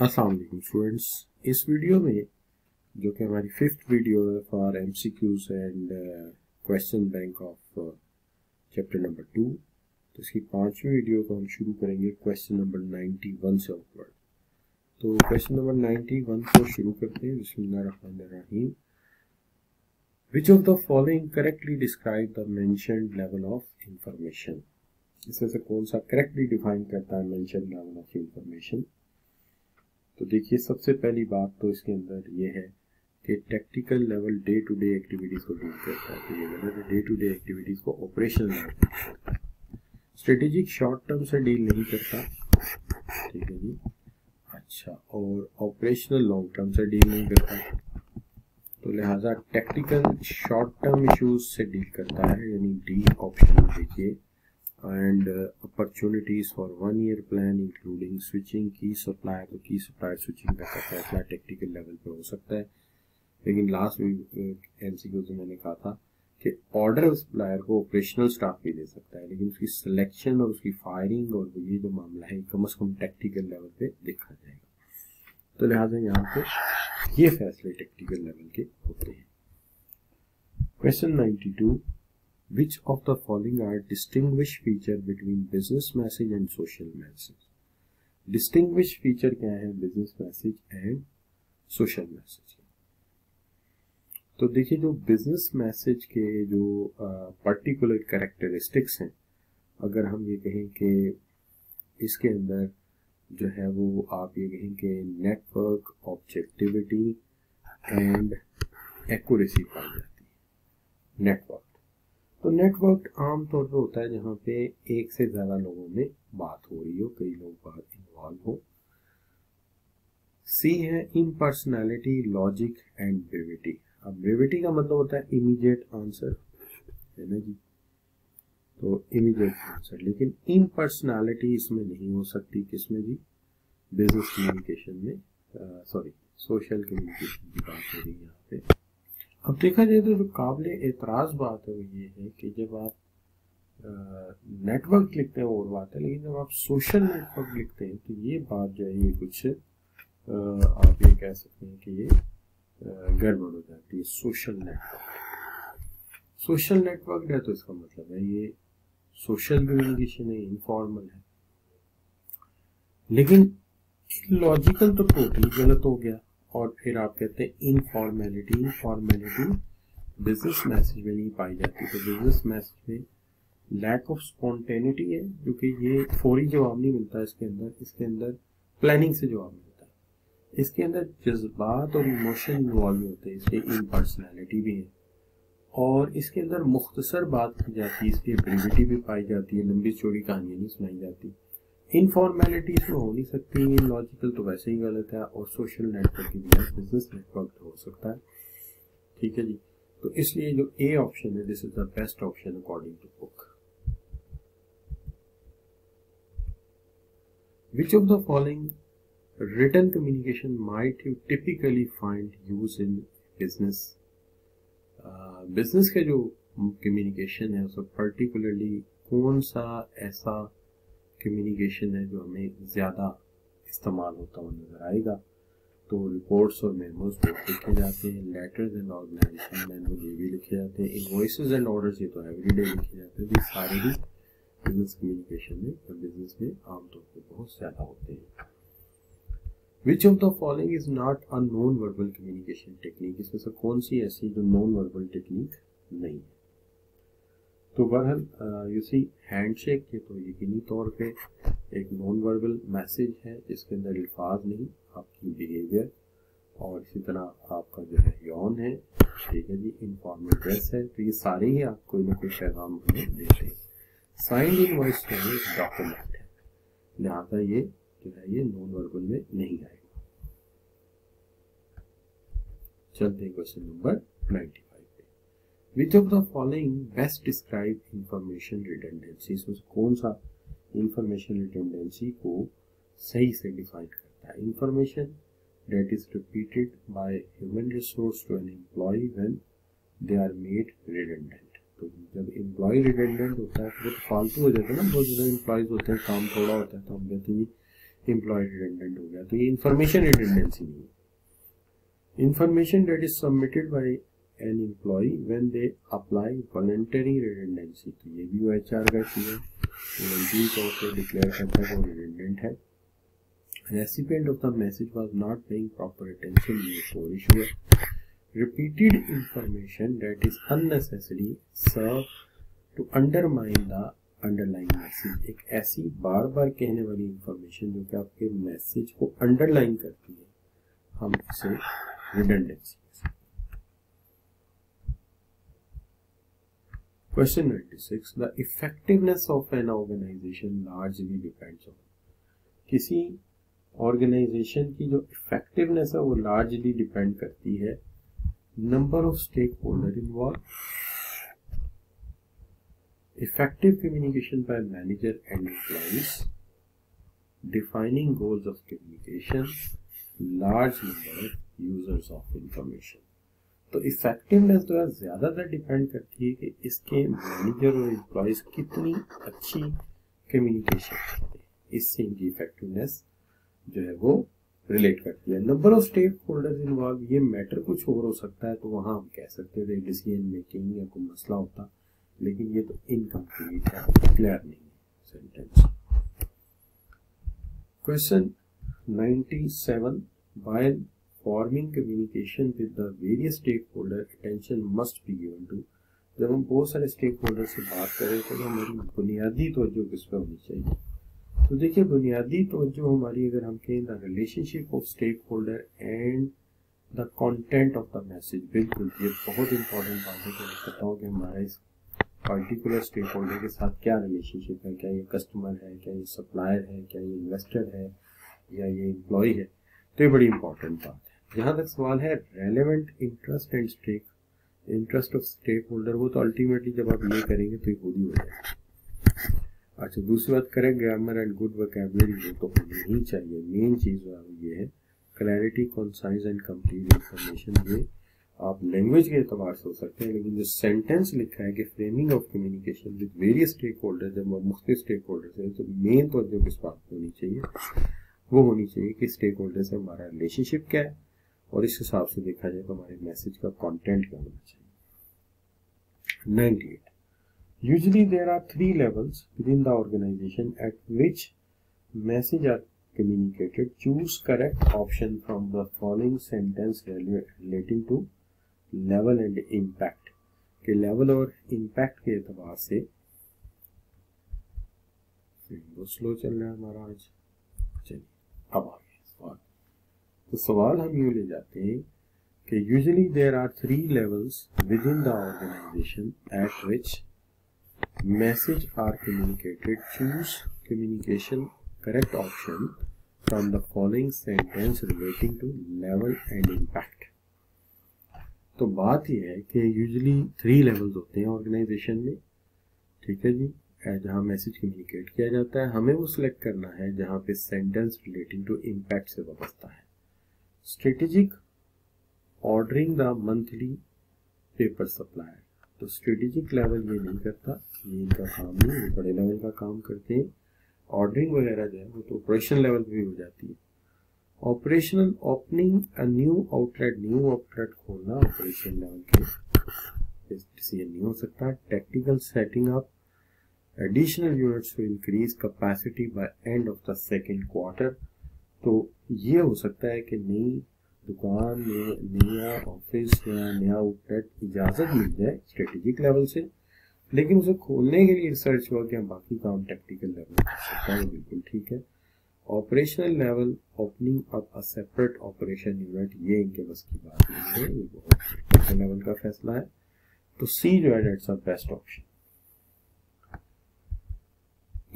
अस्सलाम वालेकुम स्टूडेंट्स। इस वीडियो में जो कि हमारी 5th वीडियो है for MCQs and question bank of chapter number 2, तो इसकी 5वीं वीडियो को हम शुरू करेंगे क्वेश्चन नंबर 91 से अपवर्ड। तो क्वेश्चन नंबर 91 को शुरू करते हैं। बिस्मिल्लाहिर्रहमानिर्रहीम। विच of the following correctly describe the mentioned level of information. इसमें से कौन सा करेक्टली डिफाइन करता है मेंशन्ड लेवल ऑफ इंफॉर्मेशन। तो देखिए, सबसे पहली बात तो इसके अंदर ये है कि tactical level day to day activities को डील करता है। तो ये level day to day activities को ऑपरेशनल लेवल करता है। स्ट्रेटेजिक शॉर्ट टर्म से डील नहीं करता, ठीक है जी। अच्छा, और ऑपरेशनल लॉन्ग टर्म से डील नहीं करता, तो लिहाजा टैक्टिकल शॉर्ट टर्म इश्यूज से डील करता है, यानी डी ऑप्शन देखिए। And opportunities for 1 year plan including switching key supplier. तो की सप्लायर स्विचिंग का फैसला टैक्टिकल लेवल पे हो सकता है, लेकिन लास्ट MCQ में मैंने कहा था कि ऑर्डर सप्लायर को ऑपरेशनल स्टाफ भी दे सकता है, लेकिन उसकी सिलेक्शन और उसकी फायरिंग और ये जो मामला है कम से कम टैक्टिकल लेवल पे देखा जाएगा। तो लिहाजा यहाँ पे ये फैसले टैक्टिकल लेवल के होते हैं। Question 92। Which of the following are distinguished feature between business message and social message? Distinguished feature क्या है business message and social message? तो देखिए, जो business message के जो particular characteristics हैं, अगर हम ये कहें कि इसके अंदर जो है वो आप ये कहें कि network, objectivity and accuracy पाई जाती है। नेटवर्क, तो नेटवर्क आमतौर पे होता है जहाँ पे एक से ज़्यादा लोगों में बात हो रही हो, कई लोग बात इन्वॉल्व हो। सी है इम्पर्सनैलिटी, लॉजिक एंड ब्रेविटी। अब ब्रेविटी का मतलब होता है इमीडिएट आंसर, है ना जी। तो इमीडिएट आंसर, लेकिन इम्पर्सनैलिटी इसमें नहीं हो सकती। किसमें जी? बिजनेस कम्युनिकेशन में, सॉरी सोशल कम्युनिकेशन की बात हो रही है यहाँ पे। अब देखा जाए तो जो काबिले एतराज़ बात है वो ये है कि जब आप नेटवर्क लिखते हैं और बात है, लेकिन जब आप सोशल नेटवर्क लिखते हैं तो ये बात जो है ये कुछ आप ये कह सकते हैं कि ये गड़बड़ हो जाती है। सोशल नेटवर्क है तो इसका मतलब है ये सोशल कम्युनिकेशन है, इनफॉर्मल है। लेकिन लॉजिकल तो टोटली गलत हो गया। और फिर आप कहते हैं इनफॉर्मेलिटी बिजनेस मैसेज में नहीं पाई जाती। तो बिजनेस मैसेज में लैक ऑफ स्पॉन्टेनिटी है, जो कि ये फौरी जवाब नहीं मिलता है इसके अंदर प्लानिंग से जवाब मिलता है। इसके अंदर जज्बात और इमोशन इन्वॉल्व होते हैं, इसलिए इम्पर्सनैलिटी भी है। और इसके अंदर मुख्तसर बात की जाती है, इसकी ब्रीविटी भी पाई जाती है, लंबी चौड़ी कहानियाँ नहीं सुनाई जाती। इनफॉर्मेलिटी इसमें हो नहीं सकती, लॉजिकल तो वैसे ही गलत है, और सोशल नेटवर्क की बजाय बिजनेस नेटवर्क हो सकता है, ठीक है जी। तो इसलिए जो ए ऑप्शन है, this is the best option according to book. Which of the following written communication might you typically find use in business. Business के जो कम्युनिकेशन है उसमें पर्टिकुलरली कौन सा ऐसा कम्युनिकेशन है जो हमें ज़्यादा इस्तेमाल होता हुआ नज़र आएगा। तो रिपोर्ट्स और मेमोज बहुत लिखे जाते हैं, लेटर्स एंड ऑर्गेनाइजेशन मैनुअल ये भी लिखे जाते हैं, इनवॉइसेस एंड ऑर्डर्स ये तो एवरीडे लिखे जाते हैं। ये सारे भी बिजनेस कम्युनिकेशन में और बिजनेस में आमतौर पर बहुत ज़्यादा होते हैं। विच of the following is not a non verbal communication technique. इसमें से कौन सी ऐसी जो नॉन वर्बल टेक्निक नहीं है। तो बहरहाल यू सी हैंडशेक के तो यकीनी तौर पे एक नॉन वर्बल मैसेज है जिसके अंदर अल्फाज नहीं, आपकी बिहेवियर, और इसी तरह आपका जो है यौन है, ठीक है जी, इनफॉर्मल ड्रेस है। तो ये सारे ही आप कोई ना कोई पैगाम हमें देते हैं। साइंड इनवॉइस जो है डॉक्यूमेंट है, लिहाजा ये जो है ये नॉन वर्बल में नहीं आएगा। चलते हैं क्वेश्चन नंबर 95 पे। विच of the following best describe information redundancy. इसमें कौन सा इंफॉर्मेशन रिडंडेंसी को सही से डिफाइन करता है। Information that is repeated by human resource to an employee when they are made redundant. तो जब एम्प्लॉय रिडंडेंट होता है तो फालतू हो जाता है ना, बहुत ज़्यादा एम्प्लॉयज होते हैं, काम थोड़ा होता है, तो हम कहते हैं एम्प्लॉय रिडंडेंट हो गया, तो ये इंफॉर्मेशन रिडंडेंसी नहीं है। Information that is submitted by an employee when they apply voluntary redundancy, तो ये भी एचआर का चीज है, वॉलंटरी तौर पर डिक्लेयर करता है वो रिडंडेंट है। Recipient of the message was not paying proper attention, ये फोर इशू है। Repeated information that is unnecessary serve to undermine the underline message, एक ऐसी बार बार कहने वाली इंफॉर्मेशन जो कि आपके मैसेज को अंडरलाइन करती है, हम इसे redundancy. Question 96, the effectiveness of an organisation largely depends on, किसी ऑर्गेनाइजेशन की जो इफेक्टिवनेस है वो लार्जली डिपेंड करती है number of stake holder involve, effective communication by manager and employees, defining goals of communication, large number of users of information। तो effectiveness जो है ज्यादातर डिपेंड करती है कि इसके मैनेजर और एम्प्लॉयज कितनी अच्छी कम्युनिकेशन करते हैं, इससे इनकी इफेक्टिवनेस जो है वो रिलेट करती है। Number of stake holders involve, ये मैटर कुछ और हो सकता है, तो वहां हम कह सकते थे डिसीजन मेकिंग या कोई मसला होता, लेकिन ये तो इनकम्प्लीट है, क्लियर नहीं है sentence. Question 97, while forming communication with the various stakeholder attention must be given to, जब हम बहुत सारे स्टेक होल्डर से बात कर रहे थे तो हमारी बुनियादी तवज्जो किस पे होनी चाहिए, तो देखिए बुनियादी तवज्जो हमारी, अगर हम कहें the relationship of stake holder and the content of the message, बिल्कुल ये बहुत इंपॉर्टेंट बात है कि मैं बताऊँ कि हमारा इस पर्टिकुलर स्टेक होल्डर के साथ क्या रिलेशनशिप है, क्या ये कस्टमर है, क्या ये सप्लायर है, क्या ये इन्वेस्टर है, या ये एम्प्लॉय है, तो ये बड़ी इंपॉर्टेंट बात है। जहाँ तक सवाल है relevant interest and stake, interest of stake holder, वो तो अल्टीमेटली जब आप ये करेंगे तो ये खुद ही हो जाएगा। अच्छा, दूसरी बात करें ग्रामर एंड गुड वोकैबुलरी, वो तो होनी ही चाहिए। मेन चीज ये है clarity, concise and complete information, ये आप लैंग्वेज के एतबार से हो सकते हैं, लेकिन जो सेंटेंस लिखा है कि framing of communication with various stake holder, जब मुख्तलिफ स्टेक होल्डर है तो मेन तो जो किस बात होनी चाहिए वो होनी चाहिए कि स्टेक होल्डर से हमारा रिलेशनशिप क्या है, और इस हिसाब से देखा जाए तो हमारे मैसेज का कंटेंट क्या होना चाहिए। 98, usually there are 3 levels within the organisation at which message are communicated. Choose correct option from the following sentence relating to level and impact, के लेवल और इम्पैक्ट के एतबार से बहुत स्लो चल रहा है हमारा आज। चलिए अब आगे सवाल, तो सवाल हम यूँ ले जाते हैं कि usually there are 3 levels within the organisation at which message are communicated. Choose communication correct option from the following sentence relating to level and impact. तो बात यह है कि यूजुअली 3 लेवल्स होते हैं ऑर्गेनाइजेशन में, ठीक है जी, जहां मैसेज कम्युनिकेट किया जाता है। हमें वो सिलेक्ट करना है जहां पे सेंटेंस रिलेटिंग टू इम्पैक्ट से वाबस्ता है। Strategic ordering the monthly paper supplier, तो स्ट्रेटेजिक लेवल ये नहीं करता, ये इनका काम नहीं, ये बड़े लेवल का काम करते हैं। ऑर्डरिंग वगैरह जो है वो तो ऑपरेशन लेवल पे भी हो जाती है। Operational opening a new outlet खोलना ऑपरेशन लेवल के डिसीजन नहीं हो सकता। Technical setting up additional units to increase capacity by end of the second quarter, तो ये हो सकता है कि नई दुकान में नया ऑफिस या नया आउटलेट इजाजत मिल जाए स्ट्रेटेजिक लेवल से, लेकिन उसे खोलने के लिए रिसर्च वर्क या बाकी काम टेक्निकल लेवल कर सकता है, बिल्कुल ठीक है। Operational level opening up a separate operation unit, ये इनके बस की बात नहीं है, ये बहुत टेक्निकल लेवल का फैसला है। तो सी जो है that's a best option.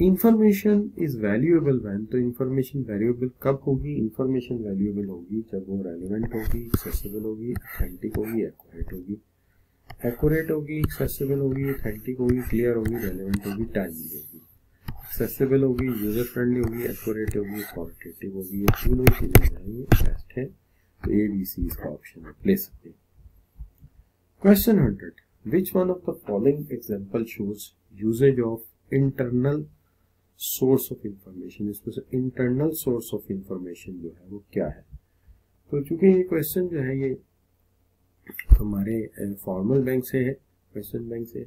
Information is valuable when, तो इंफॉर्मेशन वैल्यूएबल कब होगी? इंफॉर्मेशन वैल्यूएबल होगी जब वो रेलिवेंट होगी, एक्सेसिबल होगी, ऑथेंटिक होगी, एक्यूरेट होगी। एक्यूरेट होगी, एक्सेसिबल होगी, ऑथेंटिक होगी, क्लियर होगी, रेलिवेंट होगी, टाइमली होगी। एक्सेसिबल होगी, यूजर फ्रेंडली होगी, एक्यूरेट होगी, क्वालिटेटिव होगी, ये तीनों चीजें जाएंगी बेस्ट है, तो ए बी सी इसका ऑप्शन ले सकते हैं। Question 100, which one of the following example shows usages of internal source of information, इसमें से इंटरनल सोर्स ऑफ इंफॉर्मेशन जो है वो क्या है। तो चूंकि ये क्वेश्चन जो है ये हमारे फॉर्मल बैंक से है, क्वेश्चन बैंक से,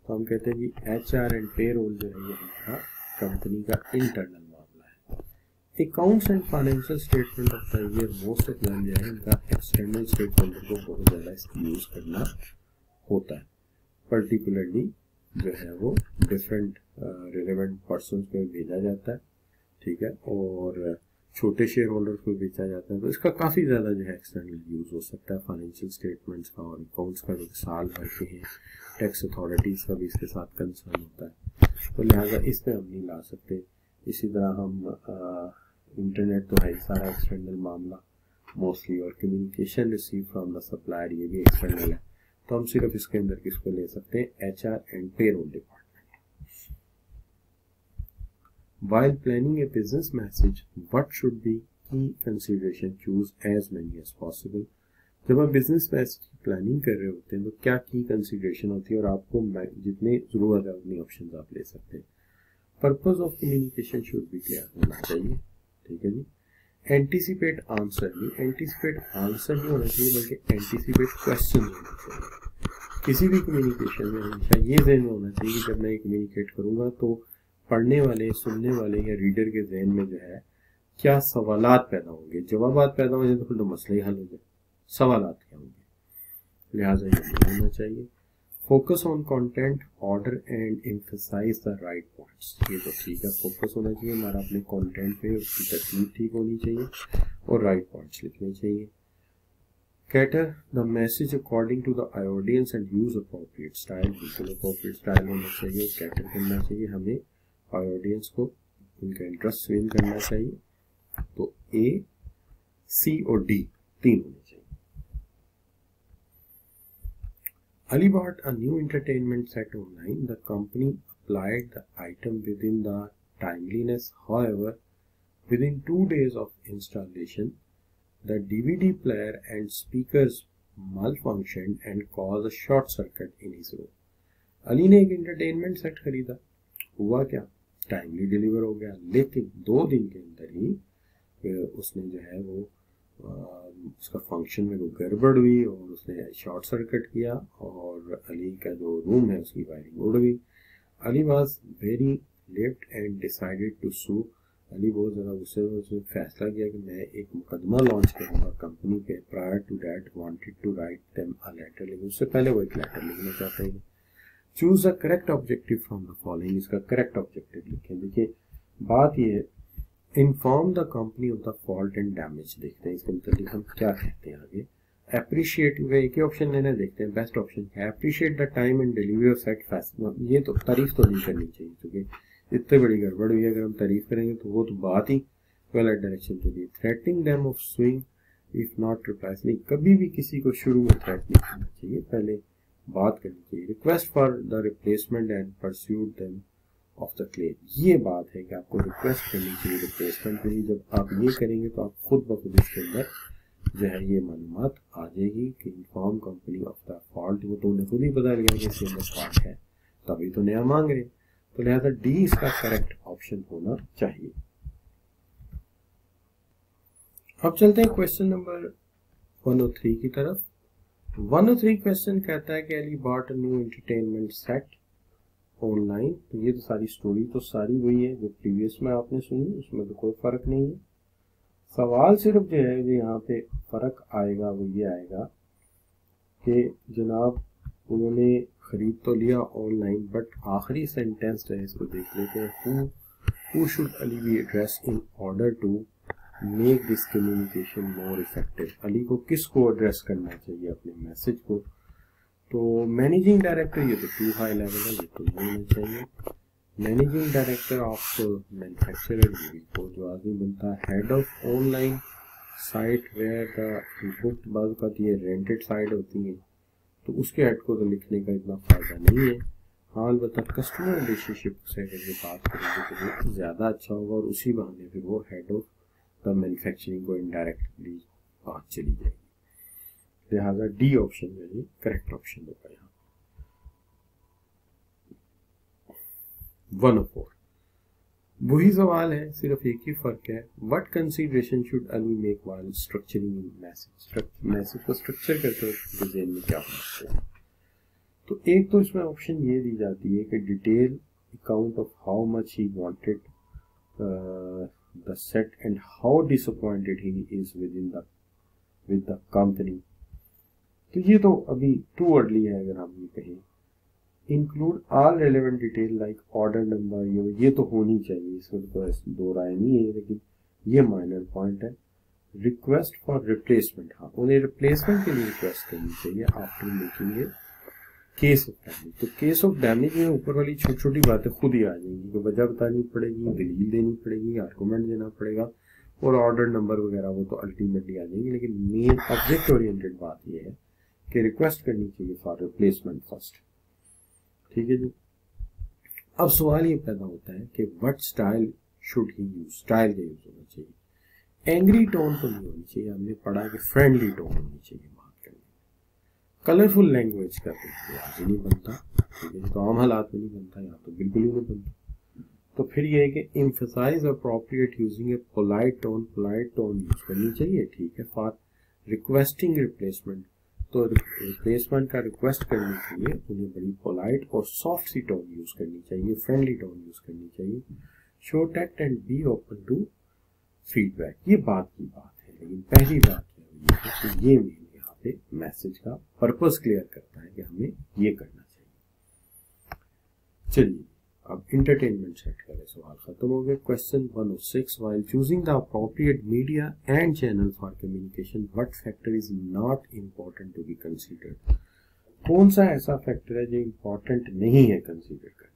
तो हम कहते हैं कि HR एंड पेरोल जो है ये हमारा कंपनी का इंटरनल मामला है। Accounts and financial statement of the year, most of them जो है इनका एक्सटर्नल स्टेटमेंट को बहुत ज़्यादा यूज करना होता है, पर्टिकुलरली जो है वो डिफरेंट रिलेवेंट पर्सन को भेजा जाता है, ठीक है, और छोटे शेयर होल्डर्स को बेचा जाता है। तो इसका काफ़ी ज़्यादा जो है एक्सटर्नल यूज़ हो सकता है फाइनेंशियल स्टेटमेंट्स का और अकाउंट्स का, जो साल भर के हैं, टैक्स अथॉरिटीज़ का भी इसके साथ कंसर्न होता है, तो लिहाजा इस पर हम नहीं ला सकते। इसी तरह हम इंटरनेट तो है सारा एक्सटर्नल मामला मोस्टली, और communication receive from the supplier ये भी एक्सटर्नल है, तो हम सिर्फ इसके अंदर किसको ले सकते हैं, HR and payroll department. While planning a business message, what should be key consideration? Choose as many as possible. जब आप बिजनेस मैसेज की प्लानिंग कर रहे होते हैं तो क्या की कंसिडरेशन होती है, और आपको जितने जरूरत है उतनी ऑप्शन आप ले सकते हैं। पर्पज ऑफ कम्युनिकेशन शुड भी क्लियर होना चाहिए, ठीक है जी। एंटीसिपेट आंसर, नहीं एंटीसिपेट आंसर नहीं होना चाहिए बल्कि एंटीसिपेट क्वेश्चन होना चाहिए। किसी भी कम्युनिकेशन में हमेशा ये ज़हन में होना चाहिए कि जब मैं कम्युनिकेट करूँगा तो पढ़ने वाले, सुनने वाले या रीडर के जहन में जो है क्या सवालात पैदा होंगे। जवाबात पैदा हो जाए तो फिर तो मसला ही हल हो जाए, सवालात क्या होंगे, लिहाजा ये होना चाहिए। Focus on content, order and emphasise the right points, ये तो ठीक है, फोकस होना चाहिए हमारा अपने कंटेंट पे, उसकी तरतीब ठीक होनी चाहिए और राइट पॉइंट्स लिखने चाहिए। Cater the message according to the audience and use appropriate style, बिल्कुल अप्रोप्रिएट स्टाइल होना चाहिए, कैटर करना चाहिए हमें ऑडियंस को, उनका इंटरेस्ट विन करना चाहिए। तो A, C और D तीन होने चाहिए। Ali bought a new entertainment set online. The company applied the item within the timeliness. However, within 2 days of installation, the DVD player and speakers malfunctioned and caused a short circuit in his room. Ali ने एक entertainment set खरीदा, हुआ क्या, timely deliver हो गया, लेकिन 2 दिन के अंदर ही उसने जो है वो उसका फंक्शन में वो गड़बड़ हुई और उसने शॉर्ट सर्किट किया और अली का जो रूम है उसकी वायरिंग उड़ गई। Ali was very left and decided to sue. Ali बहुत ज़्यादा गुस्से में, उसने फैसला किया कि मैं एक मुकदमा लॉन्च करूँगा कंपनी पे। Prior to that wanted to write them a letter, लेकिन उससे पहले वो एक लेटर लिखना चाहते हैं। Choose the correct objective from the following, इसका करेक्ट ऑब्जेक्टिव लिखें। देखिए बात ये है, inform the company of the fault and damage, देखते हैं इसके मतलब हम क्या कहते हैं आगे। अप्रिशिएट, एक ही ऑप्शन लेना, देखते हैं बेस्ट ऑप्शन क्या है। Appreciate the time and delivery of set festival, ये तो तारीफ तो नहीं करनी चाहिए क्योंकि इतनी बड़ी गड़बड़ हुई है, अगर हम तारीफ करेंगे तो वो तो बात ही गलत डायरेक्शन चलिए। Threatening them of swing if not replies, नहीं कभी भी किसी को शुरू में थ्रेट नहीं करना चाहिए, पहले बात करनी चाहिए। Request for the replacement and pursuit them of the claim, ये बात है कि आपको रिक्वेस्ट करनी चाहिए रिप्लेसमेंट के लिए। जब आप ये करेंगे तो आप खुद ब खुद इसके अंदर जो है ये मालूमात आ जाएगी कि inform company of the fault, वो तो उन्हें खुद ही बता लिया कि इसके अंदर फॉल्ट है, तभी तो नया मांग रहे, तो लिहाजा डी इसका करेक्ट ऑप्शन होना चाहिए। अब चलते हैं क्वेश्चन नंबर 103 की तरफ। 103 क्वेश्चन कहता है कि Ali bought a new entertainment set online. तो ये तो सारी स्टोरी तो सारी वही है जो प्रीवियस में आपने सुनी, उसमें तो कोई फर्क नहीं है। सवाल सिर्फ जो है जो यहाँ पे फर्क आएगा वो ये आएगा कि जनाब उन्होंने खरीद तो लिया ऑनलाइन, बट आखिरी सेंटेंस जो है इसको देख लेते हैं। Who should Ali be address in order to make this communication more effective, Ali को किसको एड्रेस करना चाहिए अपने मैसेज को। तो मैनेजिंग डायरेक्टर, ये तो टू हाई लेवल है, ये तो नहीं होना चाहिए। मैनेजिंग डायरेक्टर ऑफ मैन्युफैक्चरर, ये भी बहुत जो आदमी बनता है। Head of online site where the book, बाद का ये रेंटेड साइट होती है तो उसके हेड को तो लिखने का इतना फ़ायदा नहीं है। हाँ अलबत्ता कस्टमर रिलेशनशिप से अगर ये बात करेंगे तो वो ज़्यादा अच्छा होगा और उसी बहाने फिर वो हेड ऑफ द मैन्युफैक्चरिंग को इनडायरेक्टली बात चली जाएगी। लिहाजा डी ऑप्शन जो है करेक्ट ऑप्शन होगा यहाँ। 104 वही सवाल है, सिर्फ एक ही फर्क है, what consideration should Ali make while structuring in message, message को स्ट्रक्चर करते वक्त डिजाइन में क्या होना चाहिए। तो एक तो इसमें ऑप्शन ये दी जाती है कि detail account of how much he wanted the set and how disappointed he is with the company. तो ये तो अभी टू अर्ली है अगर हम ये कहें। Include all relevant detail like order number, ये तो होनी चाहिए, इसमें तो दो राय नहीं है, लेकिन ये माइनर पॉइंट है। रिक्वेस्ट फॉर रिप्लेसमेंट, हाँ उन्हें रिप्लेसमेंट के लिए रिक्वेस्ट करनी चाहिए after making a case of damage. तो केस ऑफ डैमेज में ऊपर वाली छोटी छोटी बातें खुद ही आ जाएंगी, तो वजह बतानी पड़ेगी, दलील देनी पड़ेगी, आर्गूमेंट देना पड़ेगा, और ऑर्डर नंबर वगैरह वो तो अल्टीमेटली आ जाएंगी। लेकिन मेन ऑब्जेक्ट ओरिएंटेड बात यह है कि रिक्वेस्ट करनी चाहिए फॉर रिप्लेसमेंट फर्स्ट। ठीक है जी। अब सवाल ये पैदा होता है कि what style should he use, style का यूज होना चाहिए। एंग्री टोन तो नहीं होनी चाहिए, हमने पढ़ा कि फ्रेंडली टोन होनी चाहिए बात करने में। कलरफुल लैंग्वेज का आज नहीं बनता, ठीक है, तो आम हालात में नहीं बनता, यहाँ तो बिल्कुल ही नहीं बनता। तो फिर ये है कि emphasise appropriate using a polite tone use करनी चाहिए, ठीक है। फॉर रिक्वेस्टिंग रिप्लेसमेंट, तो रिप्लेसमेंट का रिक्वेस्ट करने के लिए उन्हें बड़ी पोलाइट और सॉफ्ट सी टोन यूज करनी चाहिए, फ्रेंडली टोन यूज करनी चाहिए। Show tact and be open to feedback, ये बात की बात है, लेकिन पहली बात क्या है कि ये मेन यहाँ पे मैसेज का पर्पस क्लियर करता है कि हमें ये करना चाहिए। चलिए अब इंटरटेनमेंट सेट करें, सवाल खत्म हो गए। Question 106, while choosing the appropriate media and channel for communication what factor is not important to be considered. कौन सा ऐसा फैक्टर है जो इम्पोर्टेंट नहीं है कंसीडर करना।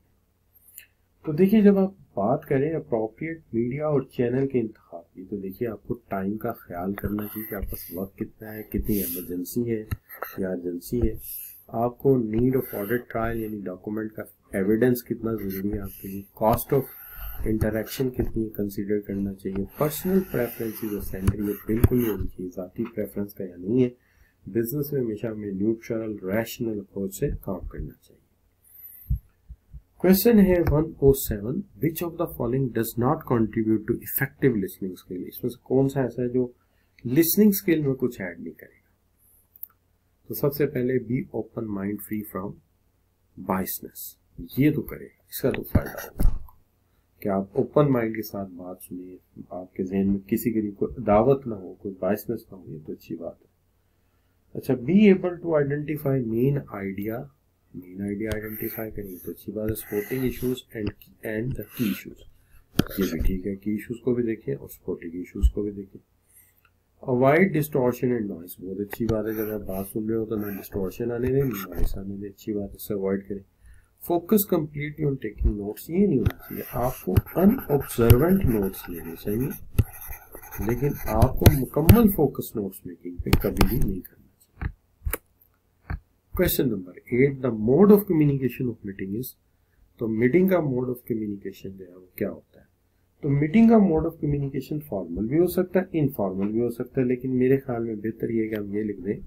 तो देखिए जब आप बात करें अप्रोप्रिएट मीडिया और चैनल के इंतखाब की, तो देखिए आपको टाइम का ख्याल करना चाहिए कि आपके पास वक्त कितना है, कितनी इमरजेंसी है या अर्जेंसी है, आपको नीड ऑफ ऑडिट ट्रायल यानी डॉक्यूमेंट का एविडेंस कितना जरूरी है आपके लिए, कॉस्ट ऑफ इंटरेक्शन कितनी कंसीडर करना चाहिए, पर्सनल प्रेफरेंसेस और सेंट्री बिल्कुल नहीं होनी चाहिए, जाती प्रेफरेंस का या नहीं है। बिजनेस में हमेशा हमें न्यूट्रल रैशनल अप्रोच से काम करना चाहिए। क्वेश्चन है 107, which of the following does not contribute to effective listening skill. इसमें से कौन सा ऐसा है जो लिसनिंग स्किल में कुछ ऐड नहीं करेगा। तो सबसे पहले be open mind free from biasness, ये तो करेगा, इसका तो फायदा होगा कि आप ओपन माइंड के साथ बात सुनिए, आपके जहन में किसी के लिए कोई दावत ना हो, कोई बायसनेस ना हो, ये तो अच्छी बात है। अच्छा, be able to identify main idea identify करेंगे तो अच्छी बात है। Supporting issues and the key issues, ये भी ठीक है, की इश्यूज को भी देखें और सपोर्टिंग इश्यूज को भी देखें। अवॉइड डिस्टॉर्शन एंड नॉइस, बहुत अच्छी बात है, जब आप बात सुन रहे हो तो ना डिस्टॉर्शन आने दें नॉइस आने दें, अच्छी बात है, इसे अवॉइड करें। Focus completely on taking notes, ये नहीं होना चाहिए, आपको अनऑब्जर्वेंट नोट्स लेने चाहिए, लेकिन आपको मुकम्मल फोकस नोट्स मेकिंग पे कभी भी नहीं करना चाहिए। Question number 8, the mode of communication of meeting is. तो मीटिंग का मोड ऑफ कम्युनिकेशन जो है वो क्या होता है। तो मीटिंग का मोड ऑफ कम्युनिकेशन फॉर्मल भी हो सकता है, इनफॉर्मल भी हो सकता है, लेकिन मेरे ख्याल में बेहतर ये है कि हम ये लिख दें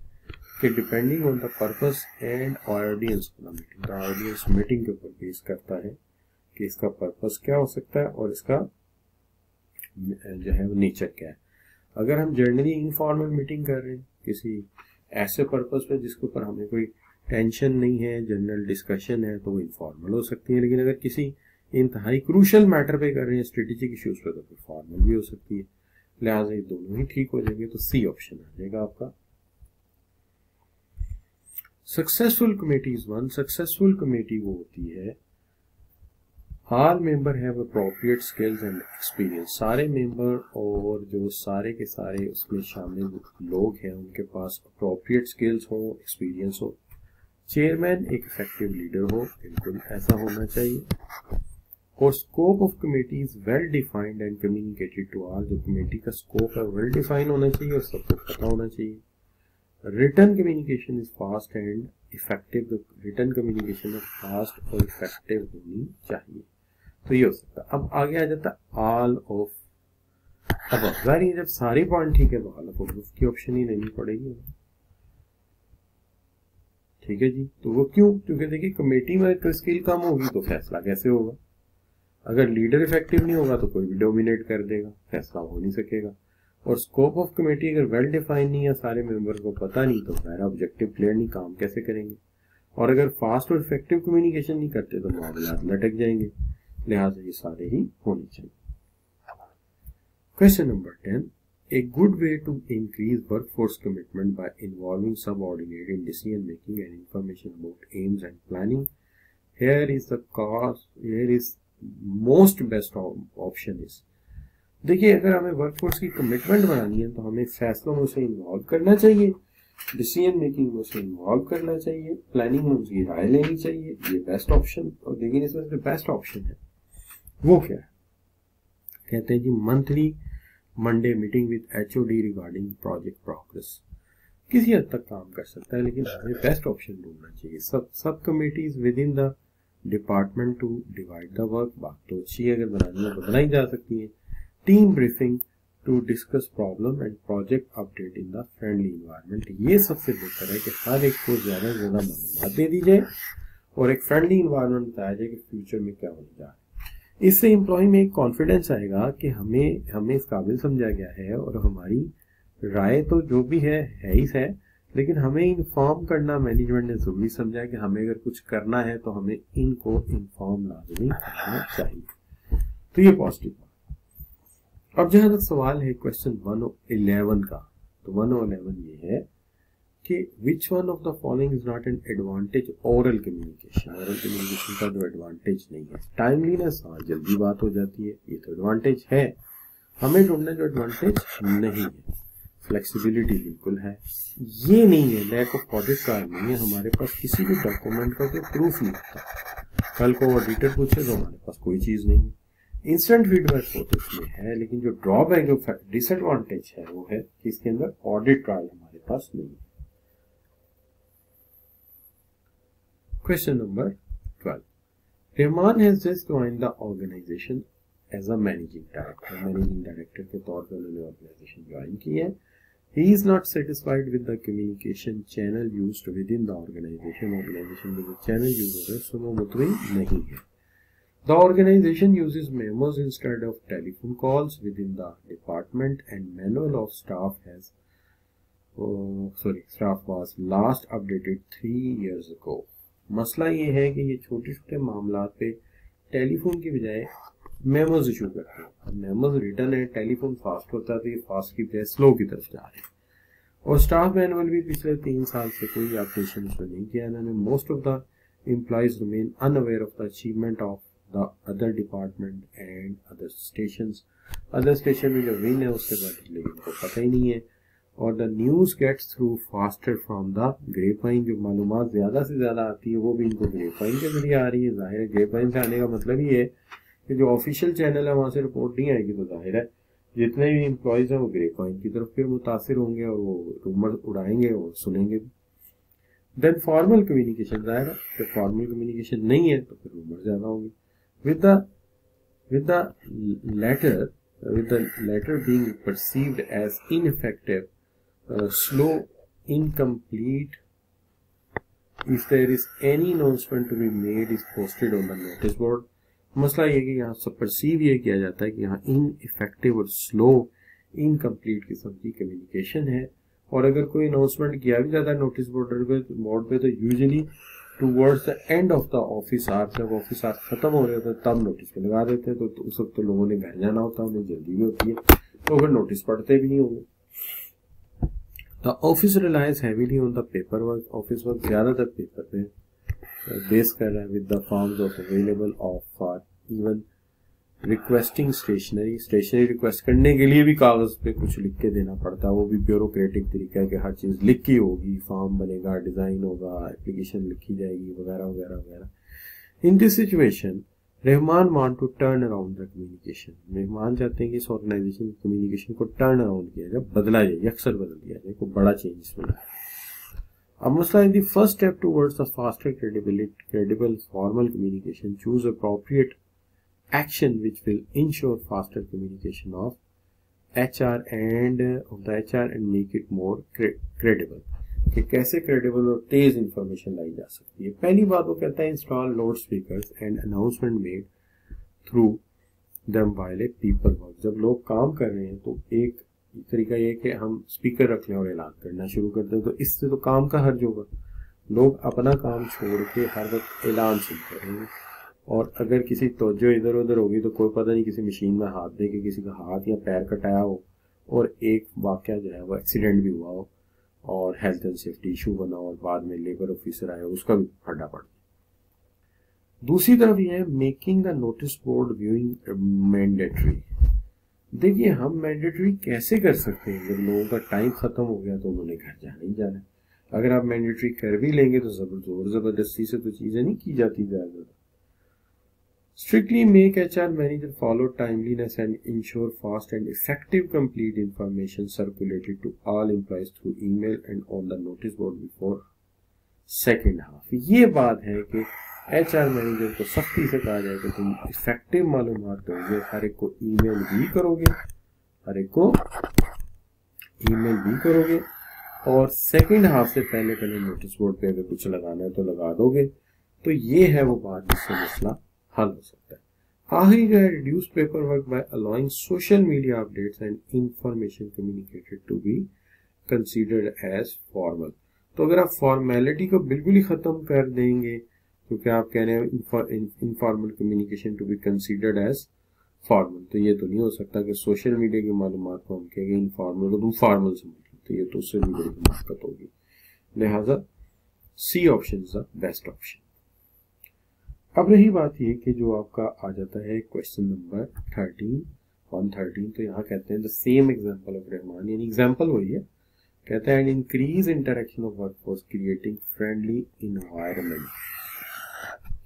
कि depending on the purpose and audience of the meeting, the audience meeting के ऊपर बेस करता है कि इसका पर्पस क्या हो सकता है और इसका जो है वो नेचर क्या है। अगर हम जनरली इनफॉर्मल मीटिंग कर रहे हैं किसी ऐसे पर्पस पे जिसके ऊपर हमें कोई टेंशन नहीं है, जनरल डिस्कशन है, तो वो इनफॉर्मल हो सकती है, लेकिन अगर किसी इंतहाई क्रूशल मैटर पे कर रहे हैं, स्ट्रेटेजिक इश्यूज पे, तो फिर फॉर्मल भी हो सकती है। लिहाजा ये दोनों ही ठीक हो जाएंगे, तो सी ऑप्शन आ जाएगा आपका। Successful committee is one, successful committee वो होती है all member have appropriate skills and experience, सारे मेंबर और जो सारे के सारे उसमें शामिल लोग हैं उनके पास अप्रोप्रिएट स्किल्स हो, एक्सपीरियंस हो। चेयरमैन एक इफेक्टिव लीडर हो, बिल्कुल ऐसा होना चाहिए। और scope of committee is well defined and communicated to all, जो कमेटी का स्कोप है वेल डिफाइन होना चाहिए और सबको पता होना चाहिए। Return communication is fast and effective, return communication fast और इफेक्टिव होनी चाहिए, तो ये हो सकता है। अब आगे आ जाता है ऑल ऑफ अब जाहिर, जब सारे पॉइंट ठीक है तो ऑल ऑफ उसकी ऑप्शन ही लेनी पड़ेगी, ठीक है जी। तो वो क्यों, क्योंकि देखिए कमेटी में स्किल कम होगी तो फैसला कैसे होगा, अगर लीडर इफेक्टिव नहीं होगा तो कोई भी डोमिनेट कर देगा, फैसला हो नहीं सकेगा। और स्कोप ऑफ कमेटी अगर वेल डिफाइन नहीं है, सारे मेंबर को पता नहीं, तो मेरा ऑब्जेक्टिव क्लियर नहीं, काम कैसे करेंगे। और अगर फास्ट और इफेक्टिव कम्युनिकेशन नहीं करते तो मामला लटक जाएंगे, लिहाजा ये सारे ही होने चाहिए। Question number 10, a good way to increase workforce commitment by involving subordinate in decision making and information about aims and planning. Here is most best option is, देखिए अगर हमें वर्कफोर्स की कमिटमेंट बनानी है तो हमें फैसलों में उसे इन्वॉल्व करना चाहिए, डिसीजन मेकिंग में उसे इन्वॉल्व करना चाहिए, प्लानिंग में उसकी राय लेनी चाहिए, ये बेस्ट ऑप्शन। और लेकिन इसमें जो बेस्ट ऑप्शन है वो क्या है, कहते हैं जी monthly Monday meeting with HOD regarding project progress. किसी हद तक काम कर सकता है, लेकिन हमें बेस्ट ऑप्शन ढूंढना चाहिए। Sub committees within the department to divide the work, बात तो अच्छी है, अगर बनानी है तो बनाई जा सकती है। Team briefing to discuss problem and project update in the friendly environment. ये सबसे बेहतर है कि हर एक को ज्यादा से ज्यादा मालूमात दे दी जाए और एक फ्रेंडली इन्वायरमेंट बताया जाए कि फ्यूचर में क्या होने जा रहा है। इससे एम्प्लॉय में एक कॉन्फिडेंस आएगा कि हमें इस काबिल समझा गया है और हमारी राय तो जो भी है ही है, लेकिन हमें इन्फॉर्म करना मैनेजमेंट ने जरूरी समझा कि हमें अगर कुछ करना है तो हमें इनको इन्फॉर्म लाजमी करना चाहिए। तो ये पॉजिटिव। अब जहां तक सवाल है क्वेश्चन 111 का, तो 111 ये है कि विच one of the following is not an advantage oral communication. Oral communication का जो एडवांटेज नहीं है, टाइमलीनेस, हाँ जल्दी बात हो जाती है, ये तो एडवांटेज है, हमें ढूंढना जो एडवांटेज नहीं है। फ्लेक्सिबिलिटी बिल्कुल है, ये नहीं है, लैक ऑफ प्रोजेक्ट कार्ड नहीं है, हमारे पास किसी भी डॉक्यूमेंट का कोई प्रूफ नहीं होता, कल को ऑडिटर पूछे तो हमारे पास कोई चीज नहीं है। इंस्टेंट फीडबैक तो इसमें है, लेकिन जो ड्रॉबैक जो डिसएडवांटेज है वो है कि इसके अंदर ऑडिट ट्रायल हमारे पास नहीं है। Question number 12, Rahman has just joined the organisation as a managing director. Managing director के तौर पर उन्होंने ऑर्गेनाइजेशन ज्वाइन की है। He is not satisfied with the communication channel used within the organization. Organization में जो channel use हो रहा है उससे वो मुतमिन नहीं है। The organization uses memos instead of telephone calls within the department, and manual of staff was last updated 3 years ago. मसला ये है कि ये छोटे छोटे मामलात पे टेलीफोन की बजाय मेमोज इशू करते हैं। अब मेमोज रिटर्न है, टेलीफोन फास्ट होता है तो ये फास्ट की बजाय स्लो की तरफ जा रहे हैं। और स्टाफ मैनुअल भी पिछले 3 साल से कोई अपडेशन इसमें नहीं किया इन्होंने। Most of the employees remain unaware of the achievement of the other department and other stations. Other station में जो विन है उसके बारे में इनको पता ही नहीं है। और the news gets through faster from the grapevine. जो मालूमात ज्यादा से ज्यादा आती है वो भी इनको ग्रेपाइन के जरिए आ रही है। जाहिर है ग्रेपाइन से आने का मतलब ये है कि जो ऑफिशियल चैनल है वहां से रिपोर्ट नहीं आएगी, तो जाहिर है जितने भी एम्प्लॉइज हैं वो ग्रेपाइन की तरफ फिर मुतासिर होंगे और वो रूमर उड़ाएंगे और सुनेंगे भी। देन फॉर्मल कम्युनिकेशन, जाहिर है जब फॉर्मल कम्युनिकेशन नहीं है तो फिर रूमर ज्यादा होंगे। with the latter being perceived as ineffective, slow, incomplete. If there is any announcement to be made is posted on the notice board. मसला ये कि यहाँ सब परसीव ये किया जाता है कि यहाँ इनइफेक्टिव और स्लो, इनकम्प्लीट किस्म की कम्युनिकेशन है। और अगर कोई अनाउंसमेंट किया भी जाता है नोटिस बोर्ड पे तो usually towards the end of the office hours, जब ऑफिस आवर्स खत्म हो रहे होते हैं तब नोटिस पे लगा देते हैं। तो उस वक्त तो लोगों ने घर जाना होता है, उन्हें जल्दी भी होती है, तो फिर नोटिस पढ़ते भी नहीं होंगे। The office reliance heavily on the paper work. Office work ज्यादातर पेपर पे बेस कर रहा है। With the forms of available of for even requesting stationery request करने के लिए भी कागज पे कुछ लिख के देना पड़ता है। वो भी ब्यूरोक्रेटिक तरीका है कि हर चीज लिख की होगी, फॉर्म बनेगा, डिजाइन होगा, एप्लीकेशन लिखी जाएगी वगैरह वगैरह वगैरह। In this situation Rahman want to turn around the communication. Rahman चाहते हैं कि इस ऑर्गेनाइजेशन की कम्युनिकेशन को टर्न अराउंड किया जाए, बदला जाए, अक्सर बदल दिया जाए, कोई बड़ा चेंज इसमें लाए। अब मसला है the first step towards the faster credible formal communication, choose appropriate action which will ensure faster communication of HR and make it more credible। कि कैसे क्रेडिबल और तेज इंफॉर्मेशन लाई जा सकती है। पहली बात वो कहता है install loud speakers and announcement made through them while a people work. जब लोग काम कर रहे हैं तो एक तरीका ये कि हम स्पीकर रख लें और ऐलान करना शुरू कर दें, तो इससे तो काम का हर्ज होगा। लोग अपना काम छोड़ के हर वक्त ऐलान सुनते रहेंगे, और अगर किसी तवज्जो इधर उधर होगी तो कोई पता नहीं किसी मशीन में हाथ दे के किसी का हाथ या पैर कटाया हो और एक वाकया जो है वो एक्सीडेंट भी हुआ हो और हेल्थ एंड सेफ्टी इशू बना और बाद में लेबर ऑफिसर आए, उसका भी फड्डा पड़। दूसरी तरफ ये है making the notice board viewing mandatory. देखिए हम मैंडेटरी कैसे कर सकते हैं? जब लोगों का टाइम खत्म हो गया तो उन्होंने घर जाना ही जाना है। अगर आप मैंडेटरी कर भी लेंगे तो जोर जबरदस्ती से तो चीजें नहीं की जाती ज्यादा। Strictly make HR manager follow timeliness and ensure fast and effective complete information circulated to all employees through email and on the notice board before second half। ये बात है कि HR मैनेजर को सख्ती से कहा जाए कि तुम इफेक्टिव मालूमात करोगे, हर एक को ईमेल भी करोगे, और सेकंड हाफ से पहले नोटिस बोर्ड पे अगर कुछ लगाना है तो लगा दोगे। तो ये है वो बात जिससे मसला हल हो सकता है। आखिरी जो है reduce paper work by allowing social media updates and information communicated to be considered as formal. तो अगर आप फॉर्मेलिटी को बिल्कुल ही खत्म कर देंगे, क्योंकि आप कह रहे हैं informal communication to be considered as formal, तो ये तो नहीं हो सकता कि सोशल मीडिया की मालूमात को हम कहेंगे इनफॉर्मल को तुम फॉर्मल समझ लो, तो ये तो उससे भी बड़ी दिक्कत होगी। लिहाजा C option is the best option. अब रही बात ये कि जो आपका आ जाता है क्वेश्चन नंबर 113, तो यहाँ कहते हैं the same example of Rahman, यानी एग्जांपल वही है, कहता है increase interaction of workforce creating friendly environment.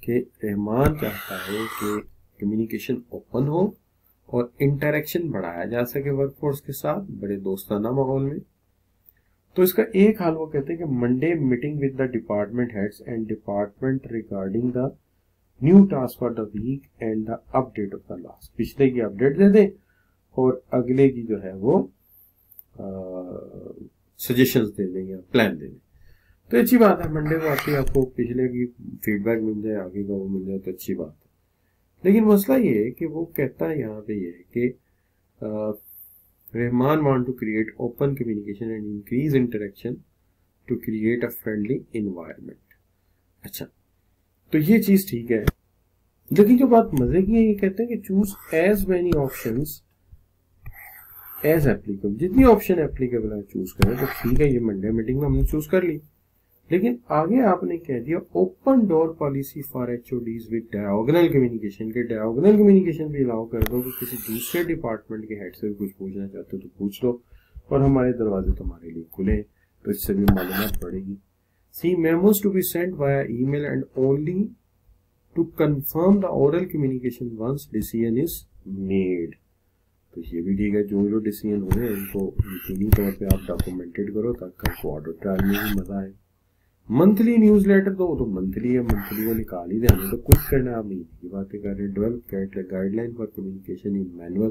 कि रहमान चाहता है कि कम्युनिकेशन ओपन हो और इंटरेक्शन बढ़ाया जा सके वर्कफोर्स के साथ बड़े दोस्ताना माहौल में। तो इसका एक हाल वो कहते हैं कि Monday meeting with the department heads and department regarding the new task for the week and the update of the last. पिछले की अपडेट दे दें और अगले की जो है वो सजेशंस दे देंगे, प्लान दे दें। तो अच्छी बात है, मंडे को आके आपको पिछले की फीडबैक मिल जाए, आगे का वो मिल जाए तो अच्छी बात है। लेकिन मसला ये है कि वो कहता है यहाँ पे ये है कि Rahman want to create open communication and increase interaction to create a friendly environment. अच्छा, तो ये चीज ठीक है, लेकिन जो बात मजे की है ये कहते हैं कि choose as many options as applicable. जितनी ऑप्शन एप्लीकेबल है चूज करें, तो ठीक है, ये मंडे मीटिंग में हमने चूज कर ली, लेकिन आगे आपने कह दिया open door policy for HODs with diagonal communication के डायगोनल कम्युनिकेशन भी अलाउ कर दो कि किसी दूसरे डिपार्टमेंट के हेड से भी कुछ पूछना चाहते हो तो पूछ लो, और हमारे दरवाजे तुम्हारे लिए खुले, तो इससे भी मालूमात पड़ेगी। C memos to be sent via email and only to confirm the oral communication once decision is made. तो ये भी ठीक है, जो डिसीजन हो रहे हैं इनको यकीनी तौर पे आप डॉक्यूमेंटेड करो ताकि आपको ऑडियो ट्रायल में भी मजा आए। मंथली न्यूज लेटर तो वो तो मंथली है, मंथली को निकाल ही दे, हमें तो कुछ करना, आप नहीं की बातें कर रहे। Develop guideline for communication in manual,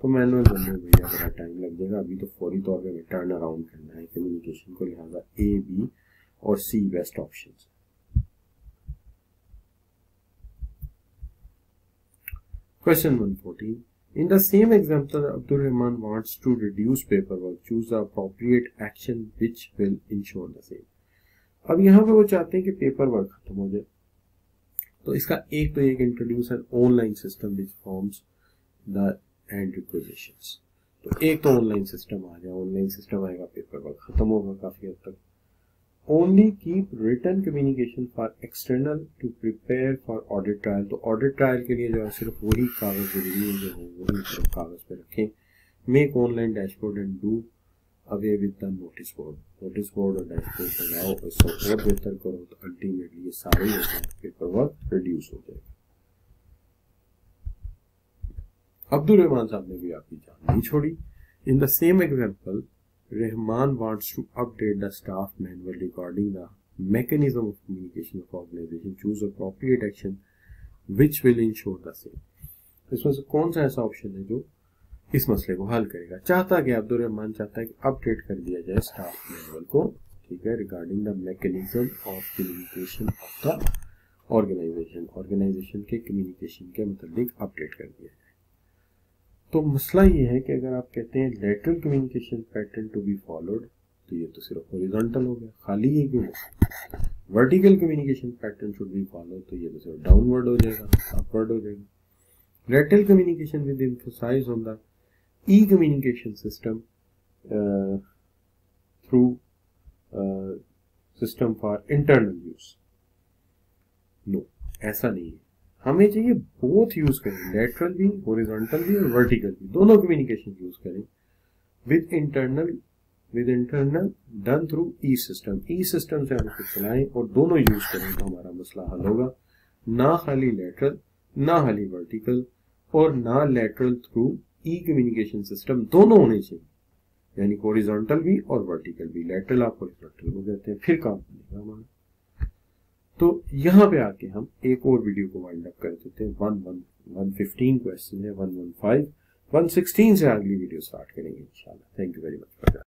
तो मैनुअल बनने में भैया बड़ा टाइम लग जाएगा, अभी तो फौरी तौर पे टर्न अराउंड करना है कम्युनिकेशन को, लिहाजा ए, बी और C best option. Question 114, in the same example Abdul Rahman wants to reduce paperwork, choose the appropriate action which will ensure the same। अब यहाँ पे वो चाहते हैं कि पेपर वर्क खत्म हो जाए, तो इसका एक तो एक introduce an online system which forms the and requisitions. तो एक तो ऑनलाइन सिस्टम आ जाए, ऑनलाइन सिस्टम आएगा, पेपर वर्क खत्म होगा काफी हद तक। Only keep written communication for external to prepare for audit trial. तो ऑडिट ट्रायल के लिए जो है सिर्फ वही कागज जरूरी है जो वही सिर्फ कागज पे रखें। Make online dashboard and do away with the notice board. Notice board और डैशबोर्ड लगाओ और इसको और बेहतर करो, तो अल्टीमेटली ये सारे हो जाए, पेपर वर्क रिड्यूस हो जाएगा। अब्दुल रहमान साहब ने भी आपकी जान नहीं छोड़ी। In the same example Rahman wants to update the staff manual regarding the mechanism of communication of organization. Choose appropriate action which will ensure the same। इसमें से कौन सा ऐसा ऑप्शन है जो इस मसले को हल करेगा? चाहता कि अब्दुल रहमान चाहता है कि अपडेट कर दिया जाए स्टाफ मैनुअल को, ठीक है, regarding the mechanism of communication of the organisation के कम्युनिकेशन के मुतालिक अपडेट कर दिया जाए। तो मसला ये है कि अगर आप कहते हैं lateral communication pattern to be followed, तो ये तो सिर्फ हॉरिजॉन्टल हो गया, खाली ये क्यों है। Vertical communication pattern should be follow, तो ये तो सिर्फ डाउनवर्ड हो जाएगा, अपवर्ड हो जाएगा। Lateral communication with emphasise on the e communication system through system for internal use. No, ऐसा नहीं है, हमें चाहिए बोथ यूज करें, लेटरल भी, हॉरिजॉन्टल भी और वर्टिकल भी, दोनों कम्युनिकेशन यूज करें with internal done through e system. E system से हम उसको चलाएं और दोनों यूज करें तो हमारा मसला हल होगा। ना खाली लेटरल, ना खाली वर्टिकल, और ना लेटरल थ्रू ई कम्युनिकेशन सिस्टम, दोनों होने चाहिए, यानी हॉरिजॉन्टल भी और वर्टिकल भी। लेटरल आप हॉरिजॉन्टल को कहते हैं, फिर काम बनेगा हमारा। तो यहाँ पे आके हम एक और वीडियो को वाइंड अप कर देते हैं। 115 क्वेश्चन है, 115, 116 से अगली वीडियो स्टार्ट करेंगे इंशाल्लाह। Thank you very much.